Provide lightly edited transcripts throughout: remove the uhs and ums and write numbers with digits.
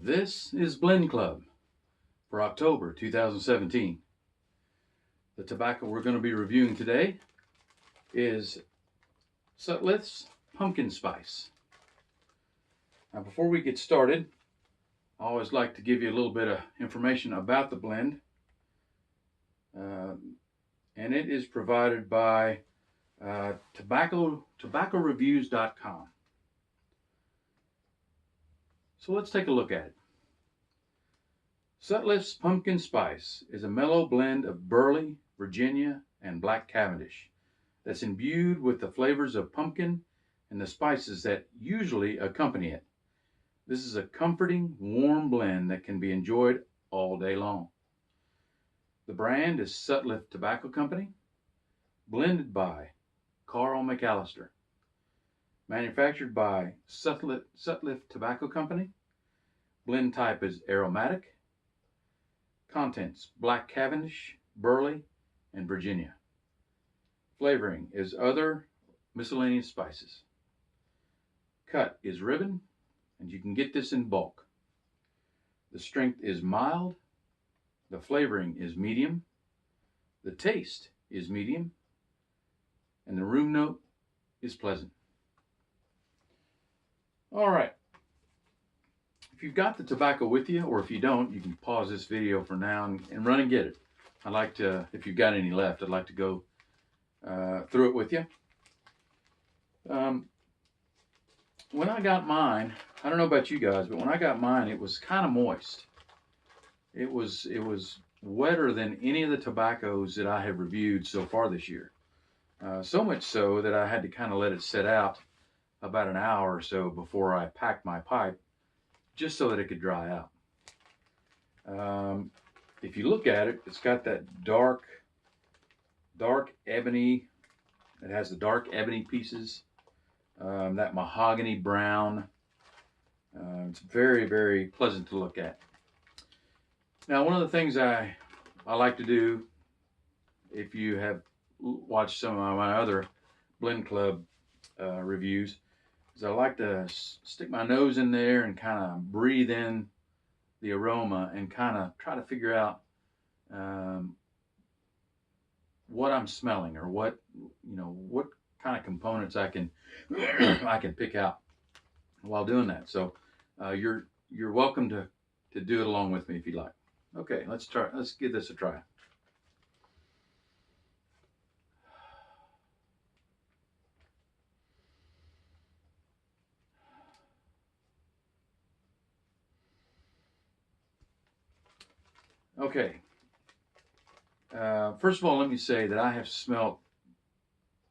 This is Blend Club for October 2017. The tobacco we're going to be reviewing today is Sutliff's Pumpkin Spice. Now, before we get started, I always like to give you a little bit of information about the blend. And it is provided by tobaccoreviews.com. So let's take a look at it. Sutliff's Pumpkin Spice is a mellow blend of Burley, Virginia, and Black Cavendish that's imbued with the flavors of pumpkin and the spices that usually accompany it. This is a comforting, warm blend that can be enjoyed all day long. The brand is Sutliff Tobacco Company, blended by Carl McAllister, manufactured by Sutliff Tobacco Company. Blend type is aromatic. Contents: Black Cavendish, Burley, and Virginia. Flavoring is other miscellaneous spices. Cut is ribbon, and you can get this in bulk. The strength is mild. The flavoring is medium. The taste is medium. And the room note is pleasant. All right. If you've got the tobacco with you, or if you don't, you can pause this video for now and run and get it. I'd like to, if you've got any left, I'd like to go through it with you. When I got mine, I don't know about you guys, but when I got mine, it was kind of moist. It was wetter than any of the tobaccos that I have reviewed so far this year. So much so that I had to kind of let it sit out about an hour or so before I packed my pipe, just so that it could dry out. If you look at it, it's got that dark ebony. It has the dark ebony pieces, that mahogany brown. It's very, very pleasant to look at. Now, one of the things I like to do, if you have watched some of my other Blend Club reviews, is I like to stick my nose in there and kind of breathe in the aroma and kind of try to figure out what I'm smelling, or what kind of components I can I can pick out while doing that. So you're welcome to do it along with me if you like. Okay, let's give this a try. Okay. First of all, let me say that I have smelt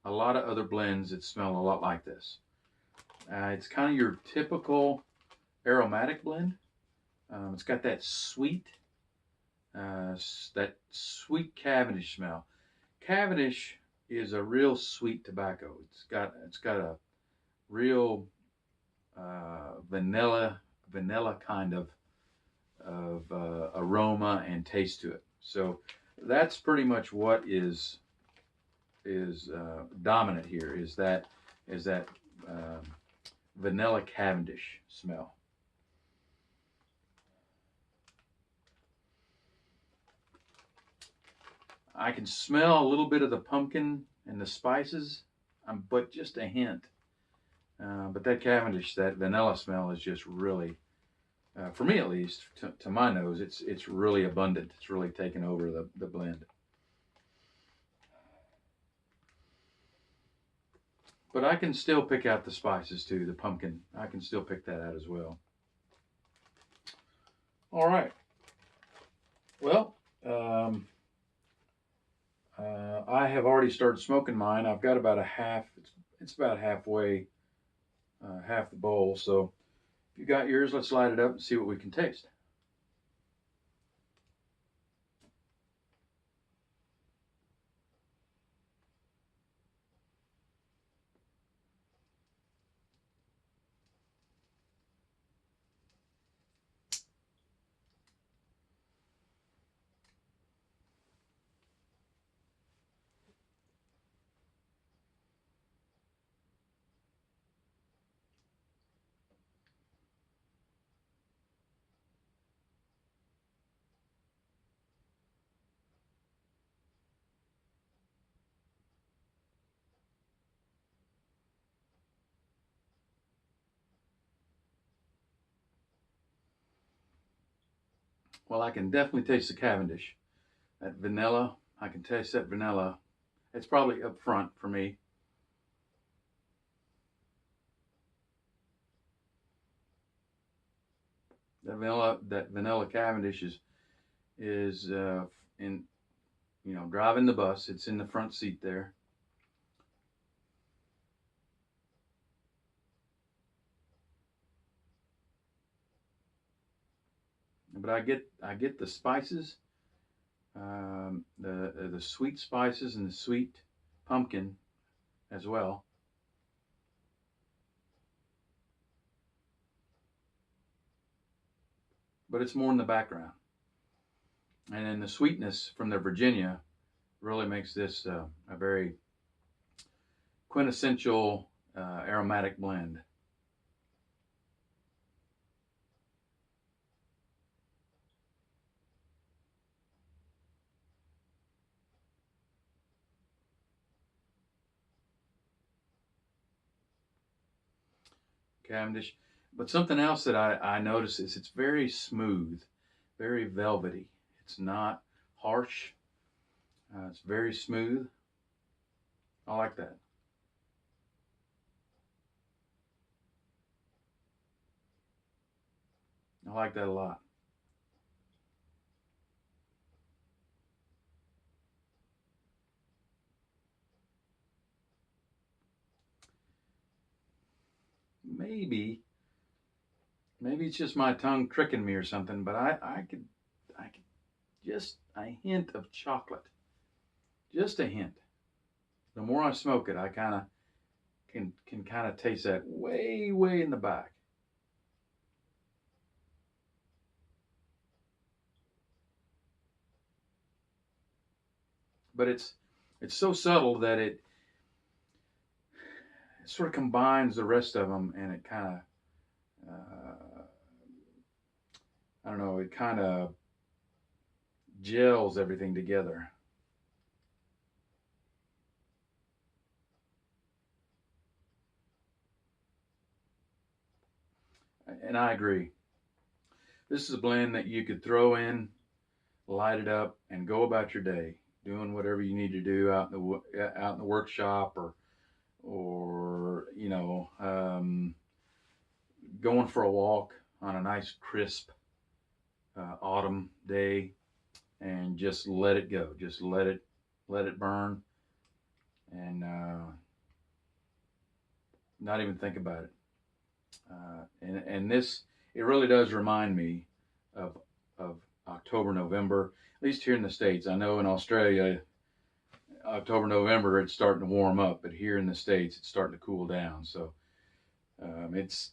a lot of other blends that smell a lot like this. It's kind of your typical aromatic blend. It's got that sweet Cavendish smell. Cavendish is a real sweet tobacco. It's got a real vanilla kind of aroma and taste to it. So that's pretty much what is dominant here. Is that vanilla Cavendish smell. I can smell a little bit of the pumpkin and the spices, but just a hint. But that Cavendish, that vanilla smell, is just really, for me at least, to my nose, it's really abundant. It's really taken over the blend. But I can still pick out the spices too, the pumpkin. I can still pick that out as well. All right. Well, I have already started smoking mine. I've got about a half. It's about halfway, half the bowl. So if you got yours, let's light it up and see what we can taste. Well, I can definitely taste the Cavendish. That vanilla, I can taste that vanilla. It's probably up front for me. That vanilla Cavendish is in, driving the bus. It's in the front seat there. But I get the spices, the sweet spices and the sweet pumpkin as well. But it's more in the background. And then the sweetness from the Virginia really makes this a very quintessential aromatic blend. Cavendish. But something else that I notice is it's very smooth, very velvety. It's not harsh. It's very smooth. I like that. I like that a lot. Maybe, maybe it's just my tongue tricking me or something, but I could just a hint of chocolate, just a hint. The more I smoke it, I kind of can kind of taste that way in the back. But it's so subtle that it sort of combines the rest of them, and it kind of I don't know, it kind of gels everything together. And I agree. This is a blend that you could throw in, light it up, and go about your day, doing whatever you need to do out in the workshop, or going for a walk on a nice crisp autumn day, and just let it go. Just let it burn, and not even think about it. And this, it really does remind me of of October, November, at least here in the States. I know in Australia, October, November, it's starting to warm up, but here in the States, it's starting to cool down. So it's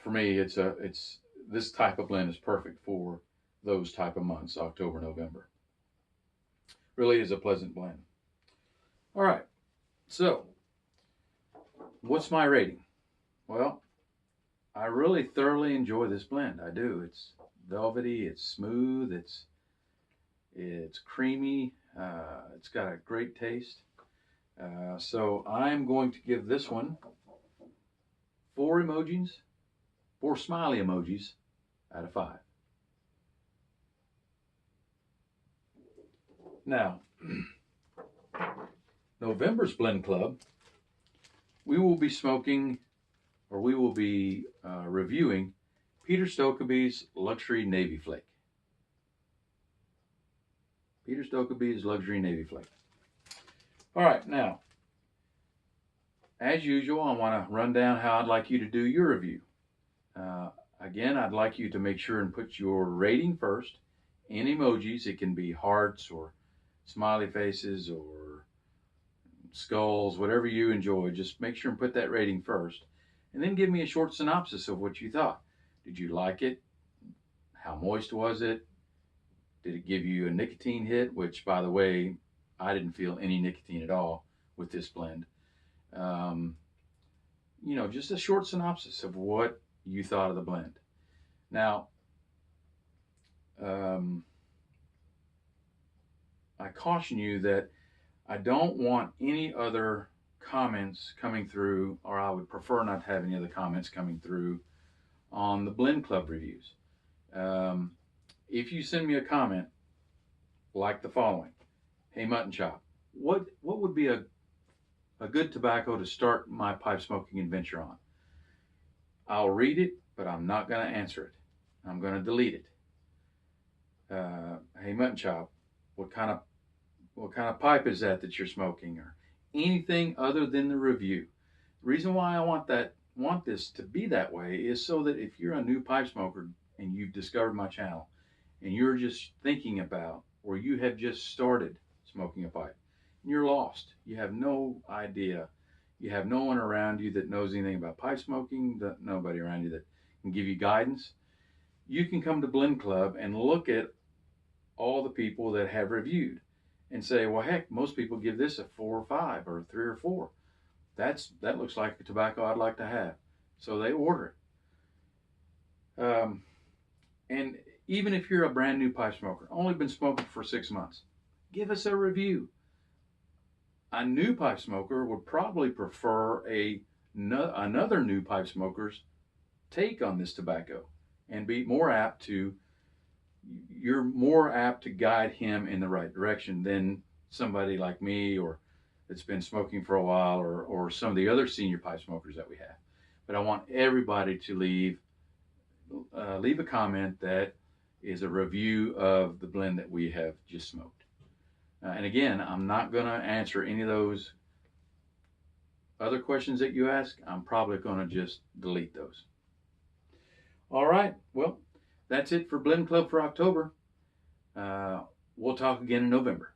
for me, it's this type of blend is perfect for those type of months, October, November. Really is a pleasant blend. All right, so what's my rating? Well, I really thoroughly enjoy this blend. I do. It's velvety. It's smooth. It's creamy. It's got a great taste. So I'm going to give this one four emojis, four smiley emojis out of five. Now, November's Blend Club, we will be smoking, or we will be reviewing Peter Stokkebye's Luxury Navy Flake. Peter Stokkebye's Luxury Navy Flake. All right, now, as usual, I want to run down how I'd like you to do your review. Uh, Again, I'd like you to make sure and put your rating first in emojis. It can be hearts or smiley faces or skulls, whatever you enjoy. Just make sure and put that rating first. And then give me a short synopsis of what you thought. Did you like it? How moist was it? Did it give you a nicotine hit? Which, by the way, I didn't feel any nicotine at all with this blend. Um, just a short synopsis of what you thought of the blend. Now, um, I caution you that I don't want any other comments coming through, or I would prefer not to have any other comments coming through on the Blend Club reviews. If you send me a comment like the following: Hey Mutton Chop, what would be a good tobacco to start my pipe smoking adventure on? I'll read it, but I'm not going to answer it. I'm going to delete it. Hey Mutton Chop, what kind of pipe is that you're smoking, or anything other than the review. The reason why I want this to be that way is so that if you're a new pipe smoker and you've discovered my channel and you're just thinking about, or you have just started smoking a pipe and you're lost, you have no idea, you have no one around you that knows anything about pipe smoking, nobody around you that can give you guidance, you can come to Blend Club and look at all the people that have reviewed and say, well, heck, most people give this a 4 or 5 or 3 or 4. That looks like a tobacco I'd like to have. So they order it. And even if you're a brand new pipe smoker, only been smoking for 6 months, give us a review. A new pipe smoker would probably prefer another new pipe smoker's take on this tobacco and be more apt to, you're more apt to guide him in the right direction than somebody like me or that's been smoking for a while, or some of the other senior pipe smokers that we have. But I want everybody to leave a comment that is a review of the blend that we have just smoked. And again, I'm not going to answer any of those other questions that you ask. I'm probably going to just delete those. All right. Well, that's it for Blend Club for October. We'll talk again in November.